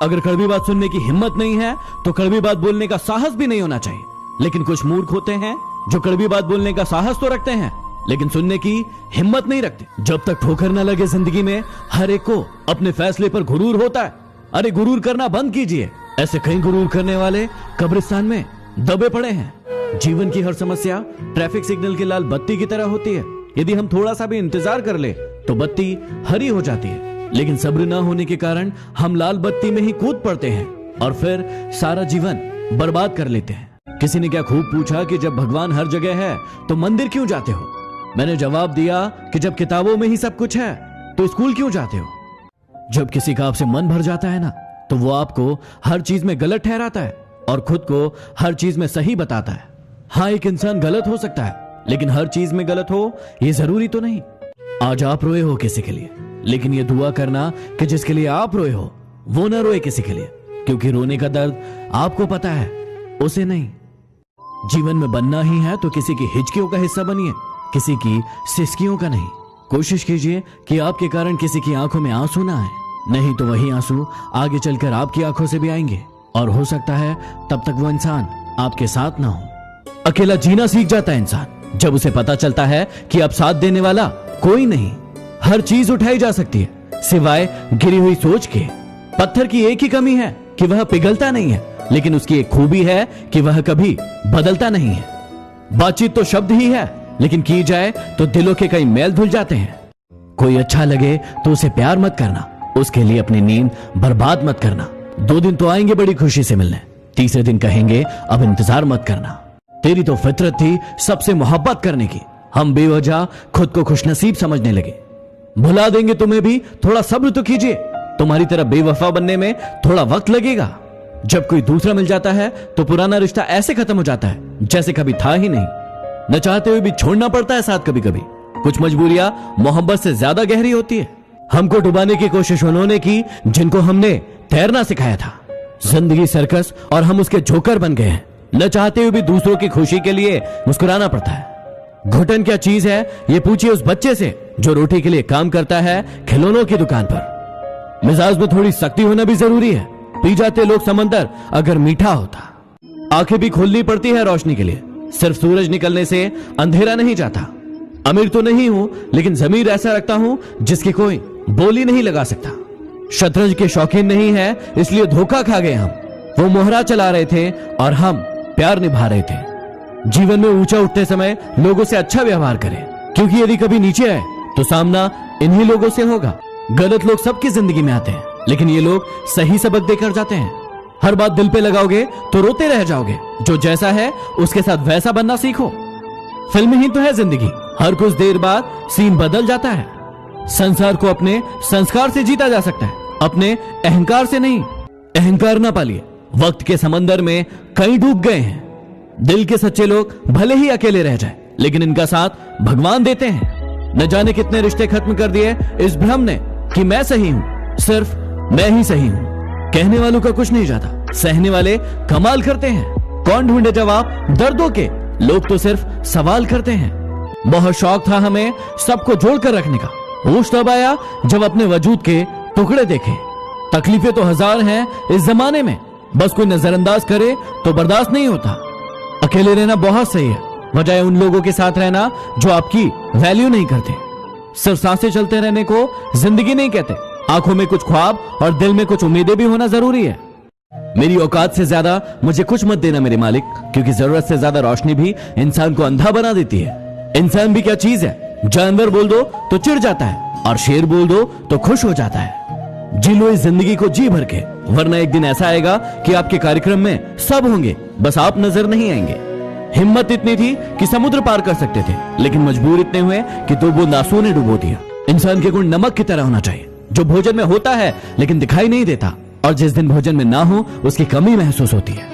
अगर कड़वी बात सुनने की हिम्मत नहीं है तो कड़वी बात बोलने का साहस भी नहीं होना चाहिए। लेकिन कुछ मूर्ख होते हैं जो कड़वी बात बोलने का साहस तो रखते हैं लेकिन सुनने की हिम्मत नहीं रखते। जब तक ठोकर न लगे जिंदगी में हर एक को अपने फैसले पर गुरूर होता है। अरे गुरूर करना बंद कीजिए। ऐसे कई गुरूर करने वाले कब्रिस्तान में दबे पड़े हैं। जीवन की हर समस्या ट्रैफिक सिग्नल की लाल बत्ती की तरह होती है। यदि हम थोड़ा सा भी इंतजार कर ले तो बत्ती हरी हो जाती है, लेकिन सब्र न होने के कारण हम लाल बत्ती में ही कूद पड़ते हैं और फिर सारा जीवन बर्बाद कर लेते हैं। किसी ने क्या खूब पूछा कि जब भगवान हर जगह है तो मंदिर क्यों जाते हो? मैंने जवाब दिया कि जब किताबों में ही सब कुछ है तो स्कूल क्यों जाते हो? जब किसी का आपसे मन भर जाता है ना तो वो आपको हर चीज में गलत ठहराता है और खुद को हर चीज में सही बताता है। हाँ, एक इंसान गलत हो सकता है लेकिन हर चीज में गलत हो ये जरूरी तो नहीं। आज आप रोए हो किसी के लिए, लेकिन ये दुआ करना कि जिसके लिए आप रोए हो वो ना रोए किसी के लिए, क्योंकि रोने का दर्द आपको पता है, उसे नहीं। जीवन में बनना ही है तो किसी की हिचकियों का हिस्सा बनिए, किसी की सिसकियों का नहीं। कोशिश कीजिए कि आपके कारण किसी की आंखों में आंसू ना आए, नहीं तो वही आंसू आगे चलकर आपकी आंखों से भी आएंगे और हो सकता है तब तक वो इंसान आपके साथ ना हो। अकेला जीना सीख जाता है इंसान जब उसे पता चलता है कि अब साथ देने वाला कोई नहीं। हर चीज उठाई जा सकती है सिवाय गिरी हुई सोच के। पत्थर की एक ही कमी है कि वह पिघलता नहीं है, लेकिन उसकी एक खूबी है कि वह कभी बदलता नहीं है। बातचीत तो शब्द ही है, लेकिन की जाए तो दिलों के कई मैल धुल जाते हैं। कोई अच्छा लगे तो उसे प्यार मत करना, उसके लिए अपनी नींद बर्बाद मत करना। 2 दिन तो आएंगे बड़ी खुशी से मिलने, तीसरे दिन कहेंगे अब इंतजार मत करना। तेरी तो फितरत थी सबसे मोहब्बत करने की, हम बेवजह खुद को खुशनसीब समझने लगे। भुला देंगे तुम्हें भी, थोड़ा सब्र तो कीजिए। तुम्हारी तरह बेवफा बनने में थोड़ा वक्त लगेगा। जब कोई दूसरा मिल जाता है तो पुराना रिश्ता ऐसे खत्म हो जाता है जैसे कभी था ही नहीं। न चाहते हुए भी छोड़ना पड़ता है साथ कभी कभी। कुछ मजबूरियां मोहब्बत से ज्यादा गहरी होती है। हमको डुबाने की कोशिश उन्होंने की जिनको हमने तैरना सिखाया था। जिंदगी सर्कस और हम उसके जोकर बन गए हैं। न चाहते हुए भी दूसरों की खुशी के लिए मुस्कुराना पड़ता है। घुटन क्या चीज है ये पूछिए उस बच्चे से जो रोटी के लिए काम करता है खिलौनों की दुकान पर। मिजाज में थोड़ी सख्ती होना भी जरूरी है। पी जाते लोग समंदर अगर मीठा होता। आंखें भी खोलनी पड़ती है रोशनी के लिए। सिर्फ सूरज निकलने से अंधेरा नहीं जाता। अमीर तो नहीं हूं लेकिन जमीर ऐसा रखता हूं जिसकी कोई बोली नहीं लगा सकता। शतरंज के शौकीन नहीं है इसलिए धोखा खा गए हम। वो मोहरा चला रहे थे और हम प्यार निभा रहे थे। जीवन में ऊंचा उठते समय लोगों से अच्छा व्यवहार करें, क्योंकि यदि कभी नीचे आए तो सामना इन्हीं लोगों से होगा। गलत लोग सबकी जिंदगी में आते हैं, लेकिन ये लोग सही सबक देकर जाते हैं। हर बात दिल पे लगाओगे तो रोते रह जाओगे। जो जैसा है उसके साथ वैसा बनना सीखो। फिल्म ही तो है जिंदगी, हर कुछ देर बाद सीन बदल जाता है। संसार को अपने संस्कार से जीता जा सकता है, अपने अहंकार से नहीं। अहंकार ना पालिए, वक्त के समंदर में कई डूब गए हैं। दिल के सच्चे लोग भले ही अकेले रह जाए, लेकिन इनका साथ भगवान देते हैं। न जाने कितने रिश्ते खत्म कर दिए इस भ्रम ने कि मैं सही हूं, सिर्फ मैं ही सही हूं। कहने वालों का कुछ नहीं जाता, सहने वाले कमाल करते हैं। कौन ढूंढे जवाब दर्दों के, लोग तो सिर्फ सवाल करते हैं। बहुत शौक था हमें सबको जोड़कर रखने का। होश तब आया जब अपने वजूद के टुकड़े देखे। तकलीफें तो हजार हैं इस जमाने में, बस कोई नजरअंदाज करे तो बर्दाश्त नहीं होता। अकेले रहना बहुत सही है, बजाय उन लोगों के साथ रहना जो आपकी वैल्यू नहीं करते। सिर्फ सांसें चलते रहने को जिंदगी नहीं कहते। आंखों में कुछ ख्वाब और दिल में कुछ उम्मीदें भी होना जरूरी है। मेरी औकात से ज्यादा मुझे कुछ मत देना मेरे मालिक, क्योंकि जरूरत से ज्यादा रोशनी भी इंसान को अंधा बना देती है। इंसान भी क्या चीज है, जानवर बोल दो तो चिढ़ जाता है और शेर बोल दो तो खुश हो जाता है। जी लो इस जिंदगी को जी भर के, वरना एक दिन ऐसा आएगा कि आपके कार्यक्रम में सब होंगे, बस आप नजर नहीं आएंगे। हिम्मत इतनी थी कि समुद्र पार कर सकते थे, लेकिन मजबूर इतने हुए कि 2 बूंद आंसुओं ने डुबो दिया। इंसान के गुण नमक की तरह होना चाहिए, जो भोजन में होता है लेकिन दिखाई नहीं देता, और जिस दिन भोजन में ना हो उसकी कमी महसूस होती है।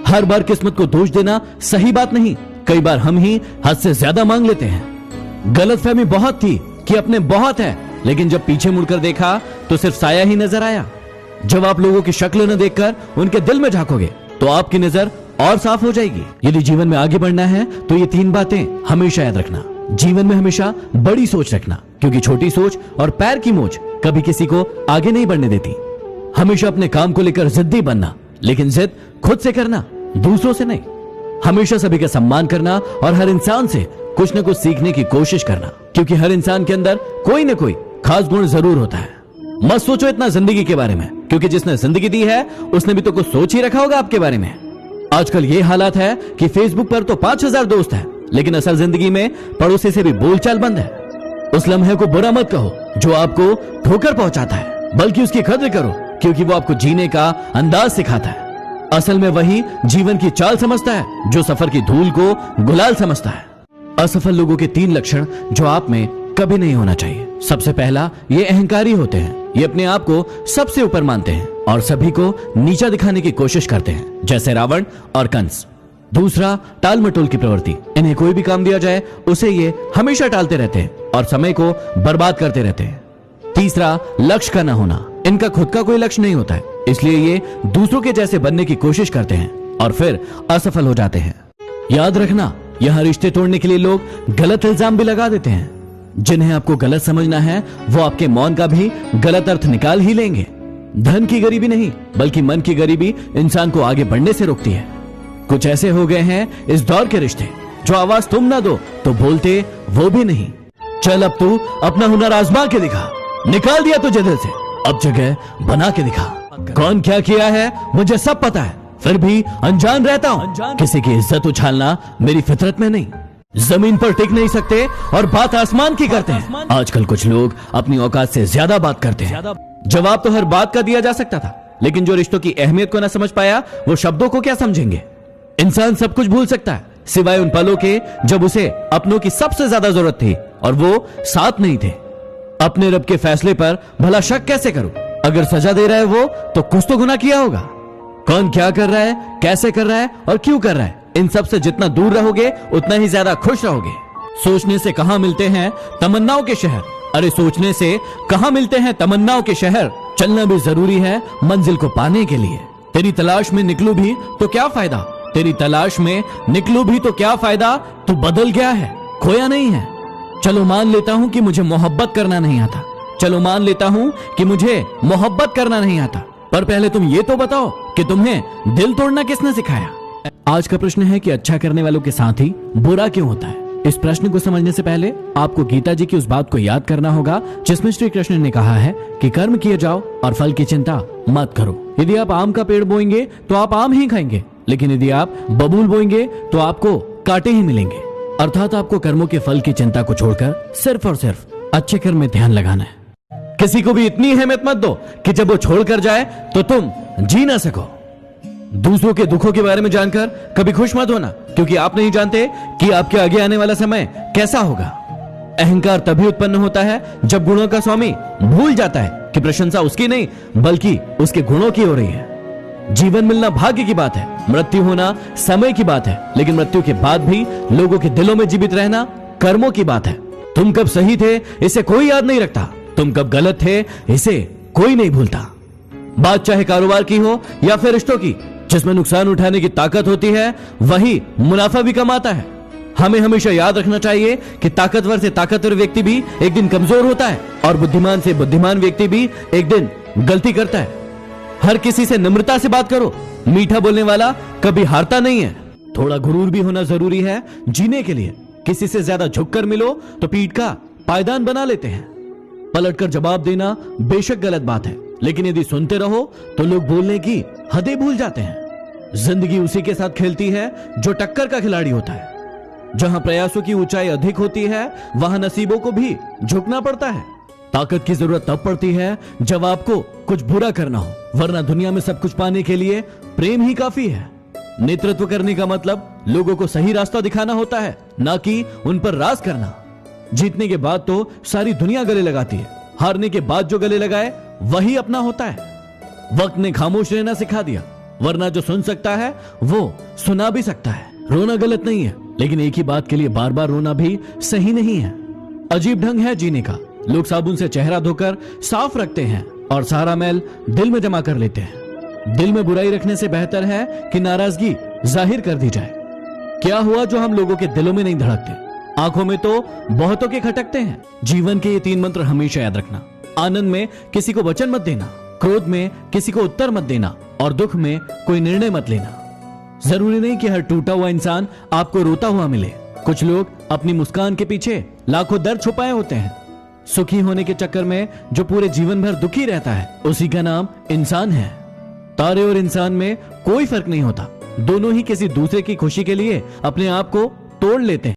हर बार किस्मत को दोष देना सही बात नहीं। कई बार हम ही हद से ज्यादा मांग लेते हैं। गलतफहमी बहुत थी कि अपने बहुत है, लेकिन जब पीछे मुड़कर देखा तो सिर्फ साया ही नजर आया। जब आप लोगों की शक्ल न देखकर उनके दिल में झांकोगे तो आपकी नजर और साफ हो जाएगी। यदि जीवन में आगे बढ़ना है तो ये 3 बातें हमेशा याद रखना। जीवन में हमेशा बड़ी सोच रखना, क्योंकि छोटी सोच और पैर की मोच कभी किसी को आगे नहीं बढ़ने देती। हमेशा अपने काम को लेकर जिद्दी बनना, लेकिन जिद खुद से करना, दूसरों से नहीं। हमेशा सभी का सम्मान करना और हर इंसान से कुछ न कुछ सीखने की कोशिश करना, क्योंकि हर इंसान के अंदर कोई न कोई खास गुण जरूर होता है। मत सोचो इतना जिंदगी के बारे में, क्योंकि जिसने जिंदगी दी है उसने भी तो कुछ सोच ही रखा होगा आपके बारे में। आजकल ये हालात है कि फेसबुक पर तो 5000 दोस्त हैं, लेकिन असल जिंदगी में पड़ोसी से भी बोलचाल बंद है। उस लम्हे को बुरा मत कहो जो आपको ठोकर पहुंचाता है, बल्कि उसकी कद्र करो, क्योंकि वो आपको जीने का अंदाज सिखाता है। असल में वही जीवन की चाल समझता है जो सफर की धूल को गुलाल समझता है। असफल लोगों के 3 लक्षण जो आप में कभी नहीं होना चाहिए। सबसे पहला, ये अहंकारी होते हैं। ये अपने आप को सबसे ऊपर मानते हैं और सभी को नीचा दिखाने की कोशिश करते हैं, जैसे रावण और कंस। दूसरा, टाल मटोल की प्रवृत्ति। इन्हें कोई भी काम दिया जाए उसे ये हमेशा टालते रहते हैं और समय को बर्बाद करते रहते हैं। तीसरा, लक्ष्य का न होना। इनका खुद का कोई लक्ष्य नहीं होता है, इसलिए ये दूसरों के जैसे बनने की कोशिश करते हैं और फिर असफल हो जाते हैं। याद रखना, यहां रिश्ते तोड़ने के लिए लोग गलत इल्जाम भी लगा देते हैं। जिन्हें आपको गलत समझना है वो आपके मौन का भी गलत अर्थ निकाल ही लेंगे। धन की गरीबी नहीं, बल्कि मन की गरीबी इंसान को आगे बढ़ने से रोकती है। कुछ ऐसे हो गए हैं इस दौर के रिश्ते, जो आवाज तुम ना दो तो बोलते वो भी नहीं। चल अब तू अपना हुनर आजमा के दिखा, निकाल दिया तुझे दिल से, अब जगह बना के दिखा। कौन क्या किया है मुझे सब पता है, फिर भी अनजान रहता हूँ। किसी की इज्जत उछालना मेरी फितरत में नहीं। जमीन पर टिक नहीं सकते और बात आसमान की करते हैं। आजकल कुछ लोग अपनी औकात से ज्यादा बात करते हैं। जवाब तो हर बात का दिया जा सकता था, लेकिन जो रिश्तों की अहमियत को ना समझ पाया वो शब्दों को क्या समझेंगे। इंसान सब कुछ भूल सकता है सिवाय उन पलों के जब उसे अपनों की सबसे ज्यादा जरूरत थी और वो साथ नहीं थे। अपने रब के फैसले पर भला शक कैसे करूं? अगर सजा दे रहा है वो तो कुछ तो गुनाह किया होगा। कौन क्या कर रहा है, कैसे कर रहा है और क्यों कर रहा है, इन सब से जितना दूर रहोगे उतना ही ज्यादा खुश रहोगे। सोचने से कहां मिलते हैं तमन्नाओं के शहर। अरे सोचने से कहां मिलते हैं तमन्नाओं के शहर। चलना भी जरूरी है मंजिल को पाने के लिए। तेरी तलाश में निकलूं भी तो क्या फायदा, तेरी तलाश में निकलूं भी तो क्या फायदा। तू बदल गया है, खोया नहीं है। चलो मान लेता हूं कि मुझे मोहब्बत करना नहीं आता, चलो मान लेता हूं कि मुझे मोहब्बत करना नहीं आता, पर पहले तुम ये तो बताओ कि तुम्हें दिल तोड़ना किसने सिखाया। आज का प्रश्न है कि अच्छा करने वालों के साथ ही बुरा क्यों होता है। इस प्रश्न को समझने से पहले आपको गीता जी की उस बात को याद करना होगा जिसमें श्री कृष्ण ने कहा है कि कर्म किए जाओ और फल की चिंता मत करो। यदि आप आम का पेड़ बोएंगे तो आप आम ही खाएंगे, लेकिन यदि आप बबूल बोएंगे तो आपको कांटे ही मिलेंगे। अर्थात आपको कर्मों के फल की चिंता को छोड़कर सिर्फ और सिर्फ अच्छे कर्म में ध्यान लगाना है। किसी को भी इतनी अहमियत मत दो कि जब वो छोड़कर जाए तो तुम जी ना सको। दूसरों के दुखों के बारे में जानकर कभी खुश मत होना, क्योंकि आप नहीं जानते कि आपके आगे आने वाला समय कैसा होगा। अहंकार तभी उत्पन्न होता है जब गुणों का स्वामी भूल जाता है कि प्रशंसा उसकी नहीं बल्कि उसके गुणों की हो रही है। जीवन मिलना भाग्य की बात है, मृत्यु होना समय की बात है, लेकिन मृत्यु के बाद भी लोगों के दिलों में जीवित रहना कर्मों की बात है। तुम कब सही थे इसे कोई याद नहीं रखता, तुम कब गलत थे इसे कोई नहीं भूलता। बात चाहे कारोबार की हो या फिर रिश्तों की, जिसमें नुकसान उठाने की ताकत होती है वही मुनाफा भी कमाता है। हमें हमेशा याद रखना चाहिए कि ताकतवर से ताकतवर व्यक्ति भी एक दिन कमजोर होता है और बुद्धिमान से बुद्धिमान व्यक्ति भी एक दिन गलती करता है। हर किसी से नम्रता से बात करो, मीठा बोलने वाला कभी हारता नहीं है। थोड़ा गुरूर भी होना जरूरी है जीने के लिए। किसी से ज्यादा झुककर मिलो तो पीठ का पायदान बना लेते हैं। पलटकर जवाब देना बेशक गलत बात है, लेकिन यदि सुनते रहो तो लोग बोलने की हदें भूल जाते हैं। जिंदगी उसी के साथ खेलती है जो टक्कर का खिलाड़ी होता है। जहां प्रयासों की ऊंचाई अधिक होती है वहां नसीबों को भी झुकना पड़ता है। ताकत की जरूरत तब पड़ती है जब आपको कुछ बुरा करना हो, वरना दुनिया में सब कुछ पाने के लिए प्रेम ही काफी है। नेतृत्व करने का मतलब लोगों को सही रास्ता दिखाना होता है, ना कि उन पर राज करना। जीतने के बाद तो सारी दुनिया गले लगाती है, हारने के बाद जो गले लगाए वही अपना होता है। वक्त ने खामोश रहना सिखा दिया, वरना जो सुन सकता है वो सुना भी सकता है। रोना गलत नहीं है, लेकिन एक ही बात के लिए बार बार रोना भी सही नहीं है। अजीब ढंग है जीने का। लोग साबुन से चेहरा धोकर साफ रखते हैं और सारा मैल दिल में जमा कर लेते हैं। दिल में बुराई रखने से बेहतर है कि नाराजगी जाहिर कर दी जाए। क्या हुआ जो हम लोगों के दिलों में नहीं धड़कते, आंखों में तो बहुतों के खटकते हैं। जीवन के ये 3 मंत्र हमेशा याद रखना। आनंद में किसी को वचन मत देना, क्रोध में किसी को उत्तर मत देना और दुख में कोई निर्णय मत लेना। जरूरी नहीं कि हर टूटा हुआ इंसान आपको रोता हुआ मिले। कुछ लोग अपनी मुस्कान के पीछे लाखों दर्द छुपाए होते हैं। सुखी होने के चक्कर में जो पूरे जीवन भर दुखी रहता है, उसी का नाम इंसान है। तारे और इंसान में कोई फर्क नहीं होता, दोनों ही किसी दूसरे की खुशी के लिए अपने आप को तोड़ लेते हैं।